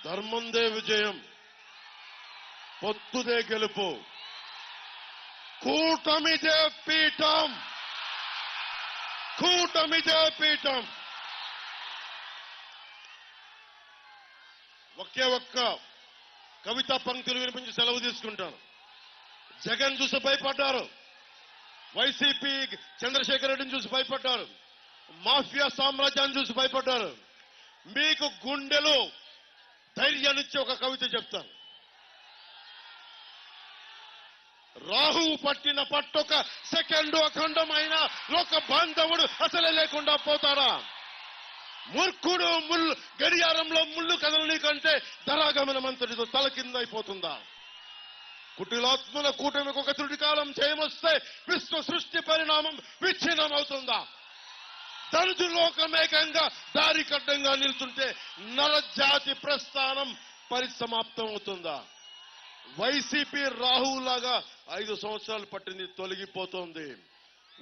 ధర్మందే విజయం, పొత్తుదే గెలుపు, కూటమిదే పీఠం, కూటమిదే పీఠం. ఒకే ఒక్క కవితా పంక్తులు వినిపించి సెలవు తీసుకుంటాను. జగన్ చూసి భయపడ్డారు, వైసీపీ చంద్రశేఖర్ రెడ్డిని చూసి భయపడ్డారు, మాఫియా సామ్రాజ్యాన్ని చూసి భయపడ్డారు. మీకు గుండెలో ధైర్యాన్నిచ్చి ఒక కవిత చెప్తాను. రాహువు పట్టిన పట్టొక సెకండ్ అఖండమైన లోక బాంధవుడు అసలే లేకుండా పోతారా? మూర్ఖుడు గడియారంలో ముళ్ళు కదలని కంటే ధరాగమన మంత్రితో తల కింద అయిపోతుందా? కుటిలాత్మల కూటమికి ఒక త్రుటి కాలం చేయమొస్తే విశ్వ సృష్టి పరిణామం విచ్ఛిన్నం అవుతుందా? ధనుజు లోకమేకంగా దారి కడ్డంగా నిల్చుంటే నరజాతి ప్రస్థానం పరిసమాప్తం అవుతుందా? వైసీపీ రాహువులాగా 5 సంవత్సరాలు పట్టింది, తొలగిపోతుంది.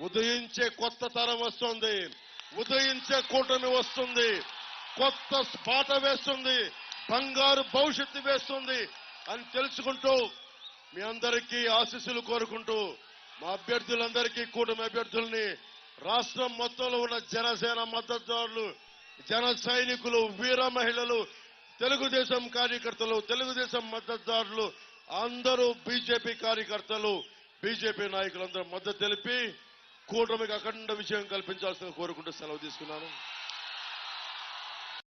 ఉదయించే కొత్త తరం వస్తుంది, ఉదయించే కూటమి వస్తుంది, కొత్త బాట వేస్తుంది, బంగారు భవిష్యత్తు వేస్తుంది అని తెలుసుకుంటూ మీ అందరికీ ఆశీస్సులు కోరుకుంటూ మా అభ్యర్థులందరికీ, కూటమి అభ్యర్థుల్ని, రాష్ట్రం మొత్తంలో ఉన్న జనసేన మద్దతుదారులు, జన సైనికులు, వీర మహిళలు, తెలుగుదేశం కార్యకర్తలు, తెలుగుదేశం మద్దతుదారులు అందరూ, బీజేపీ కార్యకర్తలు, బీజేపీ నాయకులందరూ మద్దతు తెలిపి కూటమికి అఖండ విజయం కల్పించాల్సిన కోరుకుంటూ సెలవు తీసుకున్నాను.